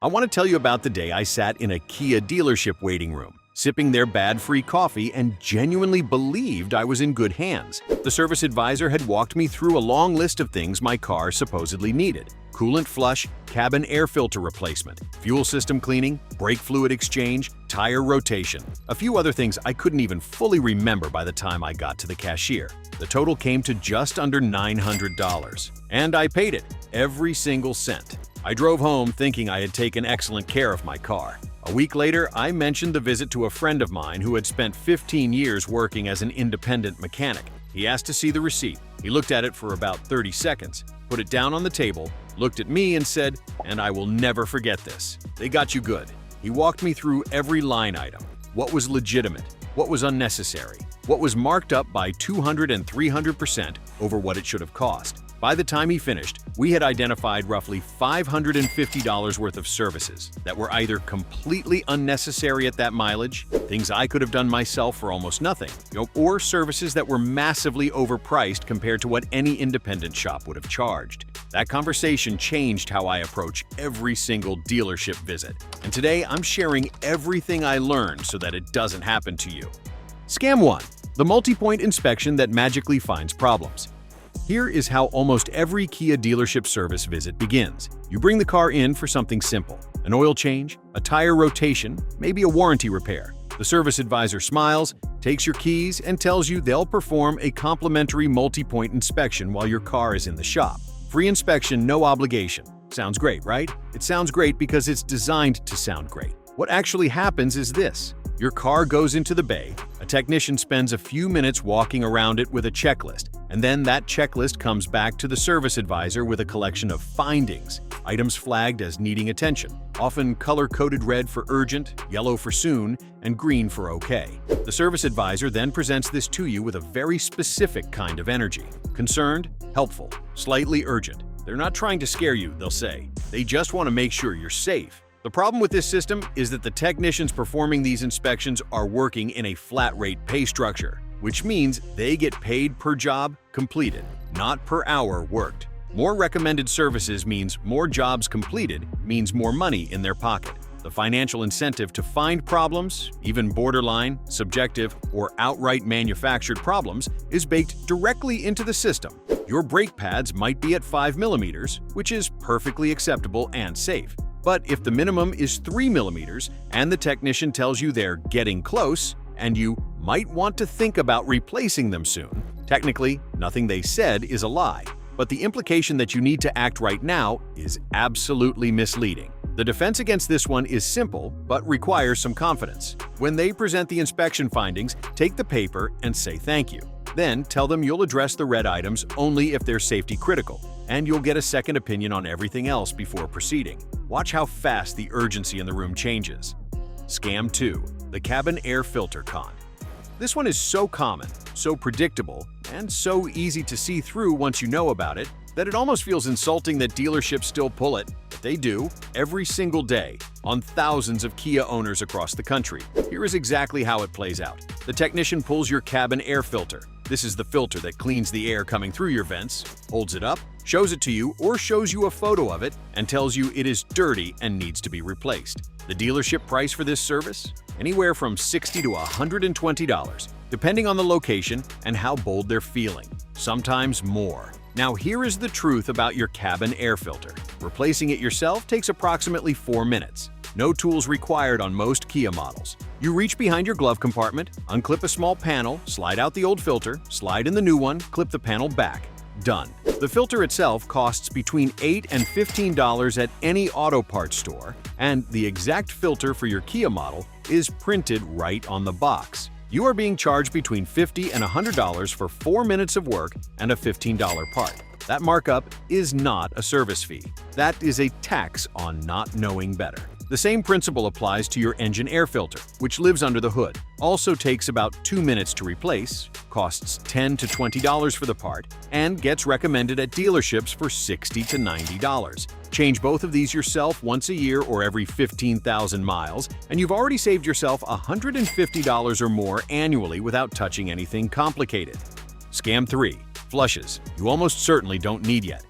I want to tell you about the day I sat in a Kia dealership waiting room, sipping their bad-free coffee and genuinely believed I was in good hands. The service advisor had walked me through a long list of things my car supposedly needed: coolant flush, cabin air filter replacement, fuel system cleaning, brake fluid exchange, tire rotation, a few other things I couldn't even fully remember by the time I got to the cashier. The total came to just under $900, and I paid it, every single cent. I drove home thinking I had taken excellent care of my car. A week later, I mentioned the visit to a friend of mine who had spent 15 years working as an independent mechanic. He asked to see the receipt. He looked at it for about 30 seconds, put it down on the table, looked at me and said, "And I will never forget this. They got you good." He walked me through every line item: what was legitimate, what was unnecessary, what was marked up by 200 and 300% over what it should have cost. By the time he finished, we had identified roughly $550 worth of services that were either completely unnecessary at that mileage, things I could have done myself for almost nothing, or services that were massively overpriced compared to what any independent shop would have charged. That conversation changed how I approach every single dealership visit, and today I'm sharing everything I learned so that it doesn't happen to you. Scam 1. The multi-point inspection that magically finds problems. Here is how almost every Kia dealership service visit begins. You bring the car in for something simple: an oil change, a tire rotation, maybe a warranty repair. The service advisor smiles, takes your keys, and tells you they'll perform a complimentary multi-point inspection while your car is in the shop. Free inspection, no obligation. Sounds great, right? It sounds great because it's designed to sound great. What actually happens is this: your car goes into the bay, a technician spends a few minutes walking around it with a checklist, and then that checklist comes back to the service advisor with a collection of findings, items flagged as needing attention, often color-coded: red for urgent, yellow for soon, and green for okay. The service advisor then presents this to you with a very specific kind of energy: concerned, helpful, slightly urgent. They're not trying to scare you, they'll say. They just want to make sure you're safe. The problem with this system is that the technicians performing these inspections are working in a flat-rate pay structure, which means they get paid per job completed, not per hour worked. More recommended services means more jobs completed means more money in their pocket. The financial incentive to find problems, even borderline, subjective, or outright manufactured problems, is baked directly into the system. Your brake pads might be at 5 millimeters, which is perfectly acceptable and safe. But if the minimum is 3 millimeters and the technician tells you they're getting close and you might want to think about replacing them soon, technically, nothing they said is a lie. But the implication that you need to act right now is absolutely misleading. The defense against this one is simple, but requires some confidence. When they present the inspection findings, take the paper and say thank you. Then tell them you'll address the red items only if they're safety critical, and you'll get a second opinion on everything else before proceeding. Watch how fast the urgency in the room changes. Scam 2. The cabin air filter con. This one is so common, so predictable, and so easy to see through once you know about it, that it almost feels insulting that dealerships still pull it. But they do, every single day, on thousands of Kia owners across the country. Here is exactly how it plays out. The technician pulls your cabin air filter. This is the filter that cleans the air coming through your vents, holds it up, shows it to you, or shows you a photo of it and tells you it is dirty and needs to be replaced. The dealership price for this service? Anywhere from $60 to $120, depending on the location and how bold they're feeling. Sometimes more. Now here is the truth about your cabin air filter. Replacing it yourself takes approximately 4 minutes. No tools required on most Kia models. You reach behind your glove compartment, unclip a small panel, slide out the old filter, slide in the new one, clip the panel back. Done. The filter itself costs between $8 and $15 at any auto parts store, and the exact filter for your Kia model is printed right on the box. You are being charged between $50 and $100 for 4 minutes of work and a $15 part. That markup is not a service fee. That is a tax on not knowing better. The same principle applies to your engine air filter, which lives under the hood. Also takes about 2 minutes to replace, costs $10 to $20 for the part, and gets recommended at dealerships for $60 to $90. Change both of these yourself once a year or every 15,000 miles, and you've already saved yourself $150 or more annually without touching anything complicated. Scam 3. Flushes you almost certainly don't need yet.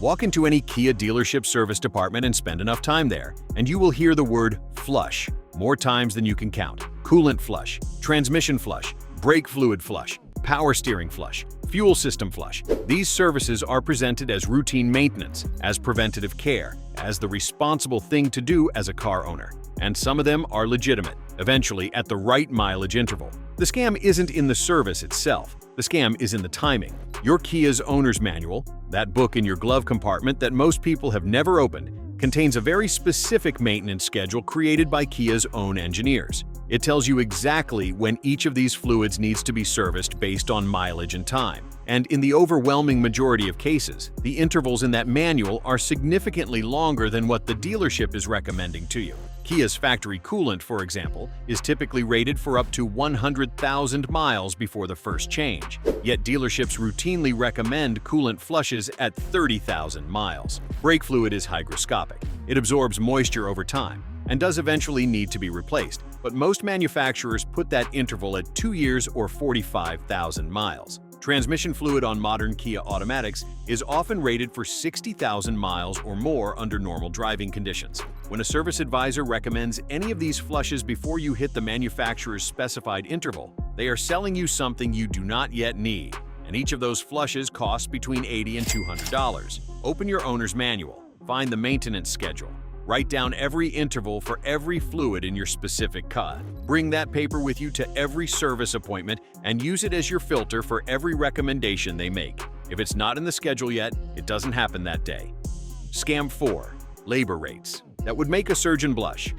Walk into any Kia dealership service department and spend enough time there, and you will hear the word flush more times than you can count. Coolant flush, transmission flush, brake fluid flush, power steering flush, fuel system flush. These services are presented as routine maintenance, as preventative care, as the responsible thing to do as a car owner. And some of them are legitimate, eventually at the right mileage interval. The scam isn't in the service itself. The scam is in the timing. Your Kia's owner's manual, that book in your glove compartment that most people have never opened, contains a very specific maintenance schedule created by Kia's own engineers. It tells you exactly when each of these fluids needs to be serviced based on mileage and time. And in the overwhelming majority of cases, the intervals in that manual are significantly longer than what the dealership is recommending to you. Kia's factory coolant, for example, is typically rated for up to 100,000 miles before the first change. Yet dealerships routinely recommend coolant flushes at 30,000 miles. Brake fluid is hygroscopic. It absorbs moisture over time and does eventually need to be replaced, but most manufacturers put that interval at 2 years or 45,000 miles. Transmission fluid on modern Kia automatics is often rated for 60,000 miles or more under normal driving conditions. When a service advisor recommends any of these flushes before you hit the manufacturer's specified interval, they are selling you something you do not yet need, and each of those flushes costs between $80 and $200. Open your owner's manual, find the maintenance schedule, write down every interval for every fluid in your specific car. Bring that paper with you to every service appointment and use it as your filter for every recommendation they make. If it's not in the schedule yet, it doesn't happen that day. Scam 4. Labor rates. That would make a surgeon blush.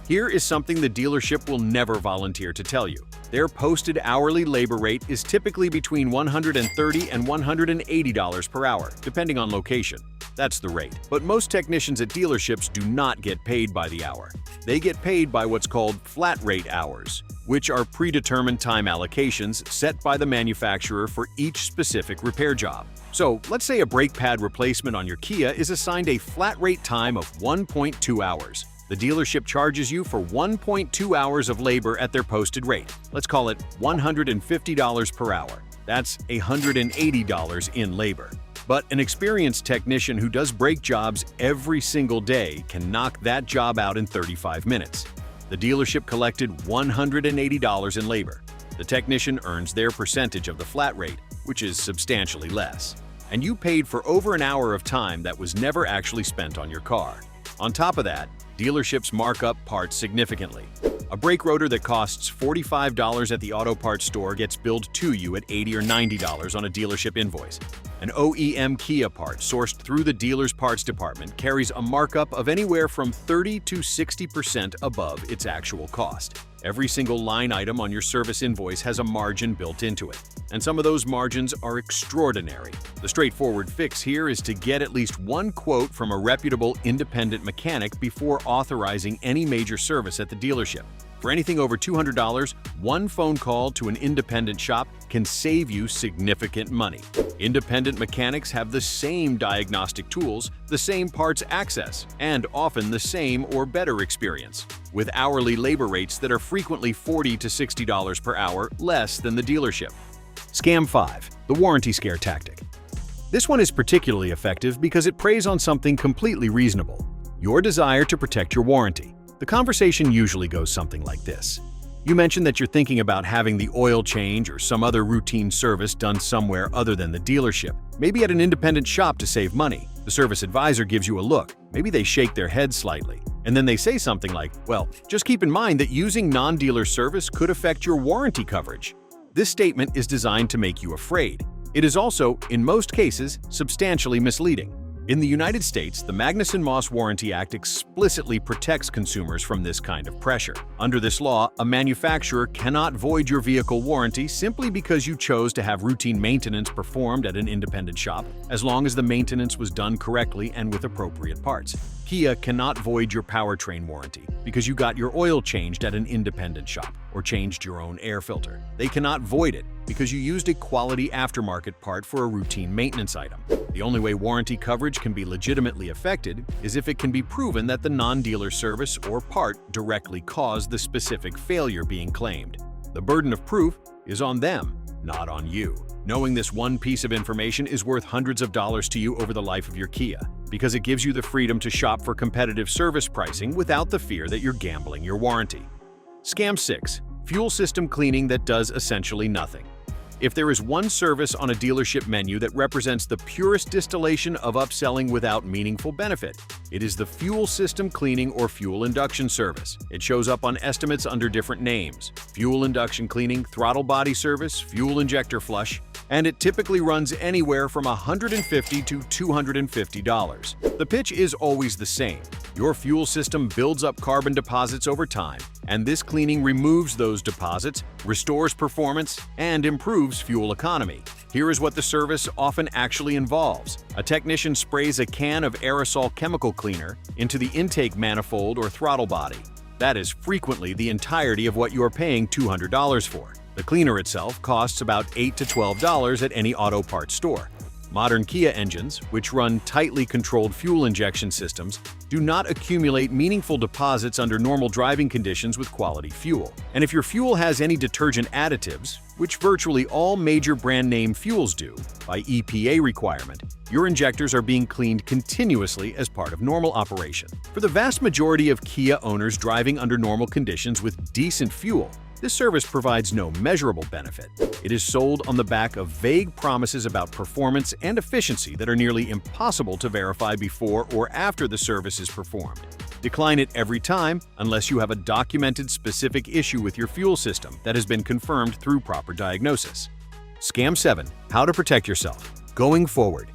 Here is something the dealership will never volunteer to tell you. Their posted hourly labor rate is typically between $130 and $180 per hour, depending on location. That's the rate. But most technicians at dealerships do not get paid by the hour. They get paid by what's called flat rate hours, which are predetermined time allocations set by the manufacturer for each specific repair job. So, let's say a brake pad replacement on your Kia is assigned a flat rate time of 1.2 hours. The dealership charges you for 1.2 hours of labor at their posted rate. Let's call it $150 per hour. That's $180 in labor. But an experienced technician who does brake jobs every single day can knock that job out in 35 minutes. The dealership collected $180 in labor. The technician earns their percentage of the flat rate, which is substantially less. And you paid for over an hour of time that was never actually spent on your car. On top of that, dealerships mark up parts significantly. A brake rotor that costs $45 at the auto parts store gets billed to you at $80 or $90 on a dealership invoice. An OEM Kia part sourced through the dealer's parts department carries a markup of anywhere from 30 to 60% above its actual cost. Every single line item on your service invoice has a margin built into it, and some of those margins are extraordinary. The straightforward fix here is to get at least one quote from a reputable independent mechanic before authorizing any major service at the dealership. For anything over $200, one phone call to an independent shop can save you significant money. Independent mechanics have the same diagnostic tools, the same parts access, and often the same or better experience, with hourly labor rates that are frequently $40 to $60 per hour less than the dealership. Scam 5. The warranty scare tactic. This one is particularly effective because it preys on something completely reasonable: your desire to protect your warranty. The conversation usually goes something like this. You mention that you're thinking about having the oil change or some other routine service done somewhere other than the dealership, maybe at an independent shop to save money. The service advisor gives you a look. Maybe they shake their head slightly. And then they say something like, well, just keep in mind that using non-dealer service could affect your warranty coverage. This statement is designed to make you afraid. It is also, in most cases, substantially misleading. In the United States, the Magnuson-Moss Warranty Act explicitly protects consumers from this kind of pressure. Under this law, a manufacturer cannot void your vehicle warranty simply because you chose to have routine maintenance performed at an independent shop, as long as the maintenance was done correctly and with appropriate parts. Kia cannot void your powertrain warranty because you got your oil changed at an independent shop or changed your own air filter. They cannot void it because you used a quality aftermarket part for a routine maintenance item. The only way warranty coverage can be legitimately affected is if it can be proven that the non-dealer service or part directly caused the specific failure being claimed. The burden of proof is on them, not on you. Knowing this one piece of information is worth hundreds of dollars to you over the life of your Kia, because it gives you the freedom to shop for competitive service pricing without the fear that you're gambling your warranty. Scam 6. Fuel system cleaning that does essentially nothing. If there is one service on a dealership menu that represents the purest distillation of upselling without meaningful benefit, it is the fuel system cleaning or fuel induction service. It shows up on estimates under different names: fuel induction cleaning, throttle body service, fuel injector flush, and it typically runs anywhere from $150 to $250. The pitch is always the same. Your fuel system builds up carbon deposits over time, and this cleaning removes those deposits, restores performance, and improves fuel economy. Here is what the service often actually involves. A technician sprays a can of aerosol chemical cleaner into the intake manifold or throttle body. That is frequently the entirety of what you are paying $200 for. The cleaner itself costs about $8 to $12 at any auto parts store. Modern Kia engines, which run tightly controlled fuel injection systems, do not accumulate meaningful deposits under normal driving conditions with quality fuel. And if your fuel has any detergent additives, which virtually all major brand name fuels do, by EPA requirement, your injectors are being cleaned continuously as part of normal operation. For the vast majority of Kia owners driving under normal conditions with decent fuel, this service provides no measurable benefit. It is sold on the back of vague promises about performance and efficiency that are nearly impossible to verify before or after the service is performed. Decline it every time unless you have a documented specific issue with your fuel system that has been confirmed through proper diagnosis. Scam 7. How to protect yourself. Going forward.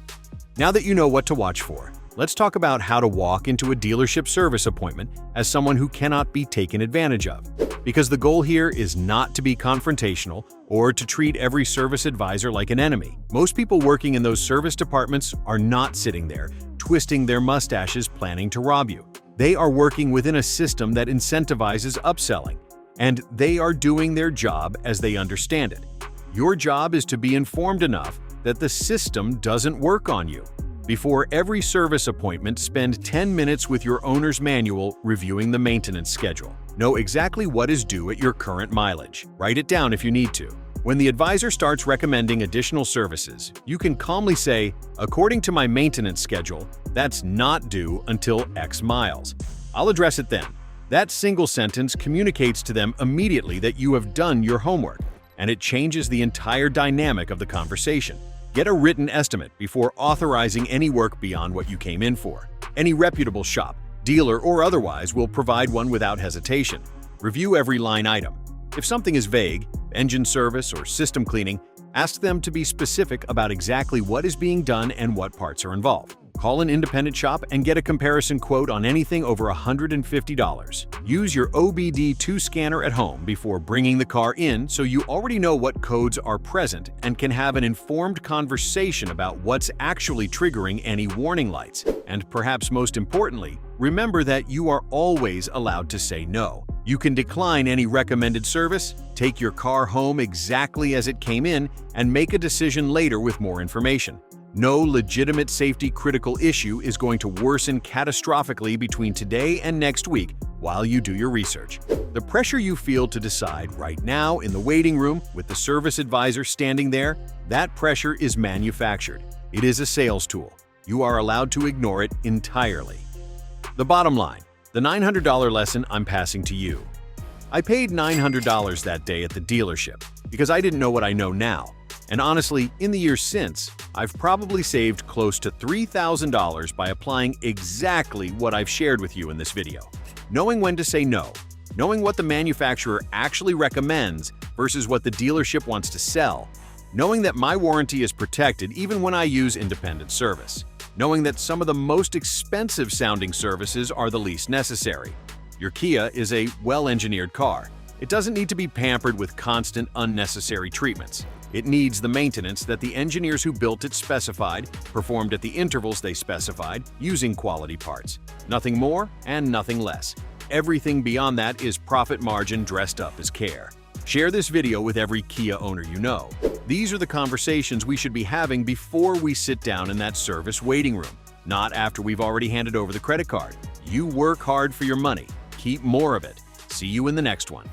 Now that you know what to watch for, let's talk about how to walk into a dealership service appointment as someone who cannot be taken advantage of. Because the goal here is not to be confrontational or to treat every service advisor like an enemy. Most people working in those service departments are not sitting there, twisting their mustaches planning to rob you. They are working within a system that incentivizes upselling, and they are doing their job as they understand it. Your job is to be informed enough that the system doesn't work on you. Before every service appointment, spend 10 minutes with your owner's manual reviewing the maintenance schedule. Know exactly what is due at your current mileage. Write it down if you need to. When the advisor starts recommending additional services, you can calmly say, "According to my maintenance schedule, that's not due until X miles. I'll address it then." That single sentence communicates to them immediately that you have done your homework, and it changes the entire dynamic of the conversation. Get a written estimate before authorizing any work beyond what you came in for. Any reputable shop, dealer or otherwise, will provide one without hesitation. Review every line item. If something is vague, engine service or system cleaning, ask them to be specific about exactly what is being done and what parts are involved. Call an independent shop and get a comparison quote on anything over $150. Use your OBD2 scanner at home before bringing the car in so you already know what codes are present and can have an informed conversation about what's actually triggering any warning lights. And perhaps most importantly, remember that you are always allowed to say no. You can decline any recommended service, take your car home exactly as it came in, and make a decision later with more information. No legitimate safety-critical issue is going to worsen catastrophically between today and next week while you do your research. The pressure you feel to decide right now in the waiting room with the service advisor standing there, that pressure is manufactured. It is a sales tool. You are allowed to ignore it entirely. The bottom line, the $900 lesson I'm passing to you. I paid $900 that day at the dealership because I didn't know what I know now. And honestly, in the years since, I've probably saved close to $3,000 by applying exactly what I've shared with you in this video. Knowing when to say no, knowing what the manufacturer actually recommends versus what the dealership wants to sell, knowing that my warranty is protected even when I use independent service, knowing that some of the most expensive sounding services are the least necessary. Your Kia is a well-engineered car. It doesn't need to be pampered with constant, unnecessary treatments. It needs the maintenance that the engineers who built it specified, performed at the intervals they specified, using quality parts. Nothing more and nothing less. Everything beyond that is profit margin dressed up as care. Share this video with every Kia owner you know. These are the conversations we should be having before we sit down in that service waiting room, not after we've already handed over the credit card. You work hard for your money. Keep more of it. See you in the next one.